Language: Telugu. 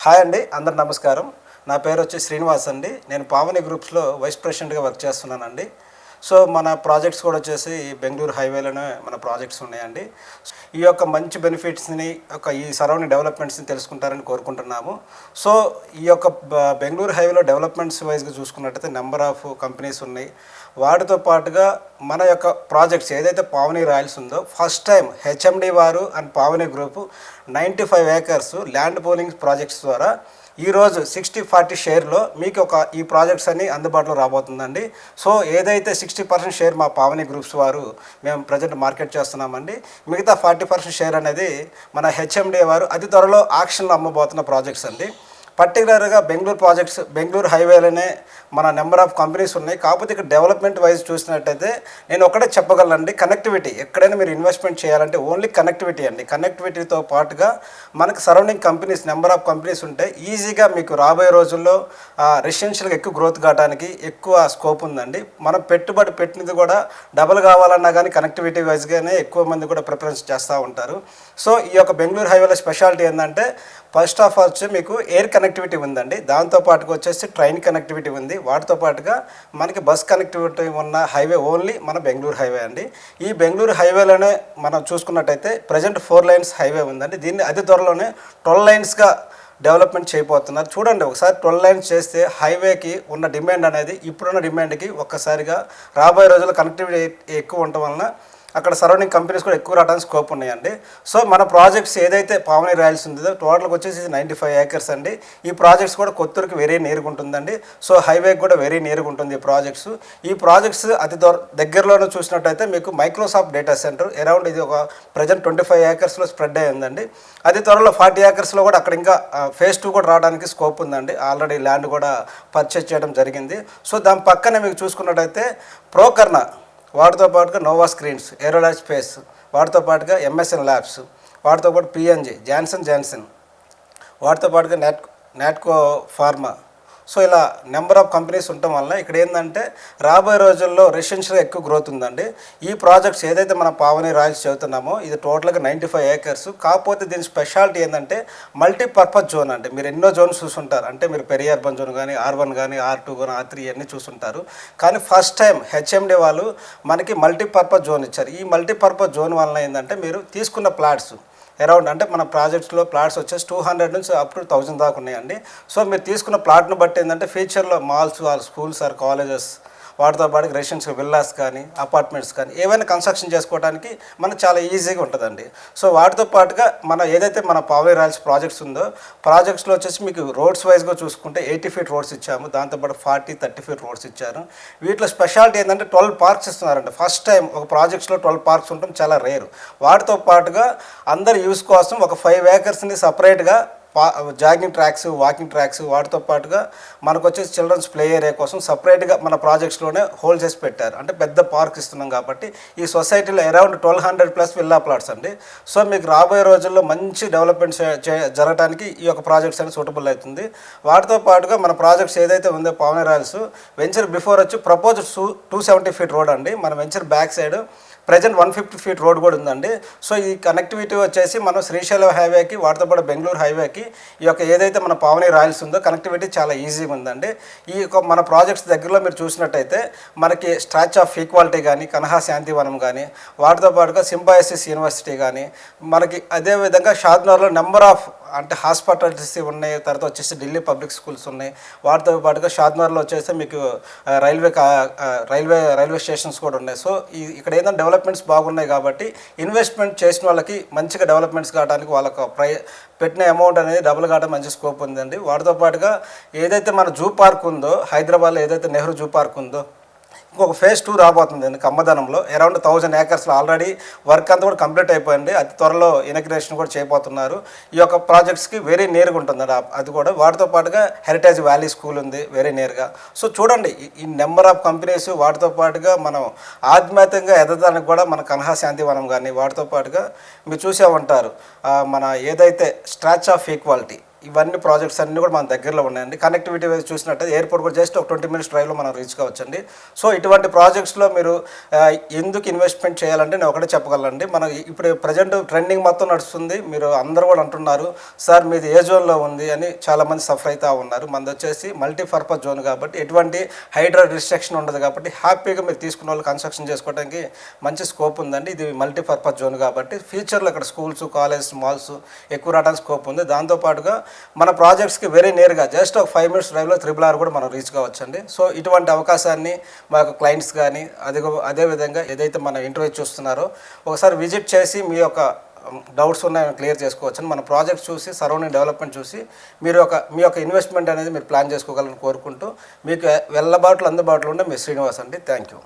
హాయ్ అండి, అందరు నమస్కారం. నా పేరు వచ్చి శ్రీనివాస్ అండి. నేను పావని గ్రూప్స్లో వైస్ ప్రెసిడెంట్గా వర్క్ చేస్తున్నానండి. సో మన ప్రాజెక్ట్స్ కూడా వచ్చేసి బెంగళూరు హైవేలోనే మన ప్రాజెక్ట్స్ ఉన్నాయండి. ఈ యొక్క మంచి బెనిఫిట్స్ని ఈ సరౌండింగ్ డెవలప్మెంట్స్ని తెలుసుకుంటారని కోరుకుంటున్నాము. సో ఈ యొక్క బెంగళూరు హైవేలో డెవలప్మెంట్స్ వైజ్గా చూసుకున్నట్టయితే నెంబర్ ఆఫ్ కంపెనీస్ ఉన్నాయి. వాటితో పాటుగా మన యొక్క ప్రాజెక్ట్స్ ఏదైతే పావని రాయల్స్ ఉందో ఫస్ట్ టైం హెచ్ఎండి వారు and Pavani group 95 acres land pooling projects ద్వారా ఈరోజు 60-40 షేర్లో మీకు ఈ ప్రాజెక్ట్స్ అన్ని అందుబాటులో రాబోతుందండి. సో ఏదైతే 60% షేర్ మా పావని గ్రూప్స్ వారు మేము ప్రజెంట్ మార్కెట్ చేస్తున్నామండి, మిగతా 40% షేర్ అనేది మన హెచ్ఎండి వారు అతి త్వరలో ఆక్షన్లో అమ్మబోతున్న ప్రాజెక్ట్స్ అండి. పర్టికులర్గా బెంగళూరు హైవేలోనే మన నెంబర్ ఆఫ్ కంపెనీస్ ఉన్నాయి. కాకపోతే ఇక్కడ డెవలప్మెంట్ వైజ్ చూసినట్టయితే నేను ఒకటే చెప్పగలనండి, కనెక్టివిటీ ఎక్కడైనా మీరు ఇన్వెస్ట్మెంట్ చేయాలంటే ఓన్లీ కనెక్టివిటీ అండి. కనెక్టివిటీతో పాటుగా మనకు surrounding companies number of companies ఉంటాయి. ఈజీగా మీకు రాబోయే రోజుల్లో రెసిడెన్షియల్గా ఎక్కువ గ్రోత్ కావడానికి ఎక్కువ స్కోప్ ఉందండి. మనం పెట్టుబడి పెట్టినది కూడా డబుల్ కావాలన్నా కానీ కనెక్టివిటీ వైజ్గానే ఎక్కువ మంది కూడా ప్రిఫరెన్స్ చేస్తూ ఉంటారు. సో ఈ యొక్క బెంగళూరు హైవేలో స్పెషాలిటీ ఏంటంటే ఫస్ట్ ఆఫ్ ఆల్ వచ్చి మీకు ఎయిర్ కనెక్టివిటీ ఉందండి. దాంతోపాటుగా వచ్చేసి ట్రైన్ కనెక్టివిటీ ఉంది. వాటితో పాటుగా మనకి బస్ కనెక్టివిటీ ఉన్న హైవే ఓన్లీ మన బెంగళూరు హైవే అండి. ఈ బెంగళూరు హైవేలోనే మనం చూసుకున్నట్టయితే ప్రజెంట్ 4 లైన్స్ హైవే ఉందండి. దీన్ని అతి త్వరలోనే 12 లైన్స్గా డెవలప్మెంట్ చేయబోతున్నారు. చూడండి, ఒకసారి 12 లైన్స్ చేస్తే హైవేకి ఉన్న డిమాండ్ అనేది ఇప్పుడున్న డిమాండ్కి ఒక్కసారిగా రాబోయే రోజుల్లో కనెక్టివిటీ ఎక్కువ ఉండటం వలన అక్కడ సరౌండింగ్ కంపెనీస్ కూడా ఎక్కువ రావడానికి స్కోప్ ఉన్నాయండి. సో మన ప్రాజెక్ట్స్ ఏదైతే పావని రాయల్స్ ఉందో టోటల్గా వచ్చేసి 95 ఏకర్స్ అండి. ఈ ప్రాజెక్ట్స్ కూడా కొత్తూరుకి వెరీ నేరుగా ఉంటుందండి. సో హైవేకి కూడా వెరీ నేరుగా ఉంటుంది ఈ ప్రాజెక్ట్స్ అతి దగ్గరలోనే చూసినట్టయితే మీకు మైక్రోసాఫ్ట్ డేటా సెంటర్ అరౌండ్ ఇది ఒక ప్రజెంట్ 25 ఏకర్స్లో స్ప్రెడ్ అయ్యి ఉందండి. అతి త్వరలో 40 ఏకర్స్లో కూడా అక్కడ ఇంకా ఫేజ్ 2 కూడా రావడానికి స్కోప్ ఉందండి. ఆల్రెడీ ల్యాండ్ కూడా పర్చేజ్ చేయడం జరిగింది. సో దాని పక్కనే మీకు చూసుకున్నట్టయితే ప్రోకర్నా, వాటితో పాటుగా నోవా స్క్రీన్స్, ఏరోలాజ్ స్పేస్, వాటితో పాటుగా ఎంఎస్ఎన్ ల్యాబ్స్, వాటితో పాటు పిఎన్జి, జాన్సన్, వాటితో పాటుగా నాట్కో ఫార్మా. సో ఇలా నెంబర్ ఆఫ్ కంపెనీస్ ఉండటం వల్ల ఇక్కడ ఏంటంటే రాబోయే రోజుల్లో రెసిడెన్షియల్గా ఎక్కువ గ్రోత్ ఉందండి. ఈ ప్రాజెక్ట్స్ ఏదైతే మన పావని రాయల్స్ చెబుతున్నామో ఇది టోటల్గా 95 ఏకర్స్. కాకపోతే దీని స్పెషాలిటీ ఏంటంటే మల్టీపర్పస్ జోన్ అండి. మీరు ఎన్నో జోన్స్ చూసుంటారు, అంటే మీరు పెరియార్బన్ జోన్ కానీ R1 కానీ R2 కానీ R3 అన్నీ చూసుంటారు. కానీ ఫస్ట్ టైం హెచ్ఎండి వాళ్ళు మనకి మల్టీపర్పస్ జోన్ ఇచ్చారు. ఈ మల్టీపర్పస్ జోన్ వలన ఏంటంటే మీరు తీసుకున్న ప్లాట్స్ అరౌండ్ అంటే మన ప్రాజెక్ట్స్లో ప్లాట్స్ వచ్చేసి 200 నుంచి అప్ టు 1000 దాకా ఉన్నాయండి. సో మీరు తీసుకున్న ప్లాట్ను బట్టి ఏంటంటే ఫ్యూచర్లో మాల్స్, స్కూల్స్ ఆర్ కాలేజెస్, వాటితో పాటు రెసిడెన్షియల్ విల్లాస్ కానీ అపార్ట్మెంట్స్ కానీ ఏవైనా కన్స్ట్రక్షన్ చేసుకోవడానికి మనకు చాలా ఈజీగా ఉంటుందండి. సో వాటితో పాటుగా ఏదైతే మన పావని రాయల్స్ ప్రాజెక్ట్స్ ఉందో ప్రాజెక్ట్స్లో వచ్చేసి మీకు రోడ్స్ వైజ్గా చూసుకుంటే 80 ఫీట్ రోడ్స్ ఇచ్చాము. దాంతోపాటు 40-30 ఫీట్ రోడ్స్ ఇచ్చారు. వీటిలో స్పెషాలిటీ ఏంటంటే 12 పార్క్స్ ఇస్తున్నారండి. ఫస్ట్ టైం ఒక ప్రాజెక్ట్స్లో 12 పార్క్స్ ఉండటం చాలా రేరు. వాటితో పాటుగా అందరి యూస్ కోసం ఒక 5 ఏకర్స్ని సపరేట్గా జాగింగ్ ట్రాక్స్, వాకింగ్ ట్రాక్స్, వాటితో పాటుగా మనకు వచ్చేసి చిల్డ్రన్స్ ప్లే ఏరియా కోసం సపరేట్గా మన ప్రాజెక్ట్స్లోనే హోల్డ్ చేసి పెట్టారు. అంటే పెద్ద పార్క్ ఇస్తున్నాం కాబట్టి ఈ సొసైటీలో అరౌండ్ 1200+ విల్లా ప్లాట్స్ అండి. సో మీకు రాబోయే రోజుల్లో మంచి డెవలప్మెంట్ జరగడానికి ఈ యొక్క ప్రాజెక్ట్స్ అనేది సూటబుల్ అవుతుంది. వాటితో పాటుగా మన ప్రాజెక్ట్స్ ఏదైతే ఉందో పావని రాయల్స్ వెంచర్ బిఫోర్ వచ్చి ప్రపోజ్డ్ 270 ఫీట్ రోడ్ అండి. మన venture back side present 150 feet road కూడా ఉందండి. సో ఈ కనెక్టివిటీ వచ్చేసి మనం శ్రీశైలం హైవేకి, వాటితో పాటు బెంగళూరు హైవేకి ఏదైతే మన పావని రాయల్స్ ఉందో కనెక్టివిటీ చాలా ఈజీగా ఉందండి. మన ప్రాజెక్ట్స్ దగ్గరలో మీరు చూసినట్టయితే మనకి స్టాచ్యూ ఆఫ్ ఈక్వాలిటీ కానీ, కన్హా శాంతివనం కానీ, వాటితో పాటుగా సింబాయసిస్ యూనివర్సిటీ కానీ, మనకి అదేవిధంగా షాద్నగర్లో నెంబర్ ఆఫ్ అంటే హాస్పిటల్స్ ఉన్నాయి. తర్వాత వచ్చేసి ఢిల్లీ పబ్లిక్ స్కూల్స్ ఉన్నాయి. వాటితో పాటుగా షాద్నగర్లో వచ్చేసి మీకు రైల్వే స్టేషన్స్ కూడా ఉన్నాయి. సో ఇక్కడ ఏదైనా డెవలప్మెంట్స్ బాగున్నాయి కాబట్టి ఇన్వెస్ట్మెంట్ చేసిన వాళ్ళకి మంచిగా డెవలప్మెంట్స్ కావడానికి వాళ్ళకు పెట్టిన అమౌంట్ అనేది డబుల్ కావడం మంచి స్కోప్ ఉందండి. వాటితో పాటుగా ఏదైతే మన జూ పార్క్ ఉందో హైదరాబాద్లో, ఏదైతే నెహ్రూ జూ పార్క్ ఉందో ఇంకొక ఫేజ్ 2 రాబోతుంది అండి కమ్మదనంలో. అరౌండ్ 1000 ఏకర్స్లో ఆల్రెడీ వర్క్ అంతా కూడా కంప్లీట్ అయిపోయింది. అతి త్వరలో ఇనాగ్రేషన్ కూడా చేయబోతున్నారు. ఈ యొక్క ప్రాజెక్ట్స్కి వెరీ నేరుగా ఉంటుంది అది కూడా. వాటితో పాటుగా హెరిటేజ్ వ్యాలీ స్కూల్ ఉంది వెరీ నేరుగా. సో చూడండి, ఈ నెంబర్ ఆఫ్ కంపెనీస్, వాటితో పాటుగా మనం ఆధ్యాత్మికంగా ఎదగడానికి కూడా మన కన్హా శాంతివనం కానీ, వాటితో పాటుగా మీరు చూసే ఉంటారు మన ఏదైతే స్టాచ్యూ ఆఫ్ ఈక్వాలిటీ ఇవన్నీ ప్రాజెక్ట్స్ అన్నీ కూడా మన దగ్గరలో ఉన్నాయండి. కనెక్టివిటీ వైజ్ చూసినట్టయితే ఎయిర్పోర్ట్ కూడా జస్ట్ ఒక 20 minutes డ్రైవ్లో మనం రీచ్ కావచ్చండి. సో ఇటువంటి ప్రాజెక్ట్స్లో మీరు ఎందుకు ఇన్వెస్ట్మెంట్ చేయాలంటే నేను ఒకటే చెప్పగలండి. మన ఇప్పుడు ప్రజెంట్ ట్రెండింగ్ మొత్తం నడుస్తుంది. మీరు అందరూ కూడా అంటున్నారు సార్ మీది ఏ జోన్లో ఉంది అని చాలామంది సఫర్ అవుతూ ఉన్నారు. మనది వచ్చేసి మల్టీపర్పస్ జోన్ కాబట్టి ఎటువంటి హైడ్రా రిస్ట్రిక్షన్ ఉండదు కాబట్టి హ్యాపీగా మీరు తీసుకున్న వాళ్ళు కన్స్ట్రక్షన్ చేసుకోవడానికి మంచి స్కోప్ ఉందండి. ఇది మల్టీపర్పస్ జోన్ కాబట్టి ఫ్యూచర్లో ఇక్కడ స్కూల్స్, కాలేజ్, మాల్స్ ఎక్కువ రావడానికి స్కోప్ ఉంది. దాంతోపాటుగా మన ప్రాజెక్ట్స్కి వెరీ నియర్గా జస్ట్ ఒక 5 minutes డ్రైవ్లో RRR కూడా మనం రీచ్ కావచ్చండి. సో ఇటువంటి అవకాశాన్ని మాకు క్లయింట్స్ కానీ అదేవిధంగా ఏదైతే మన ఇంటర్వ్యూ చూస్తున్నారో ఒకసారి విజిట్ చేసి మీ యొక్క డౌట్స్ ఉన్నాయని క్లియర్ చేసుకోవచ్చని మన ప్రాజెక్ట్స్ చూసి సరౌండింగ్ డెవలప్మెంట్ చూసి మీ యొక్క ఇన్వెస్ట్మెంట్ అనేది మీరు ప్లాన్ చేసుకోగలని కోరుకుంటూ మీకు అందుబాటులో ఉండే మీ శ్రీనివాస్ అండి. Thank you.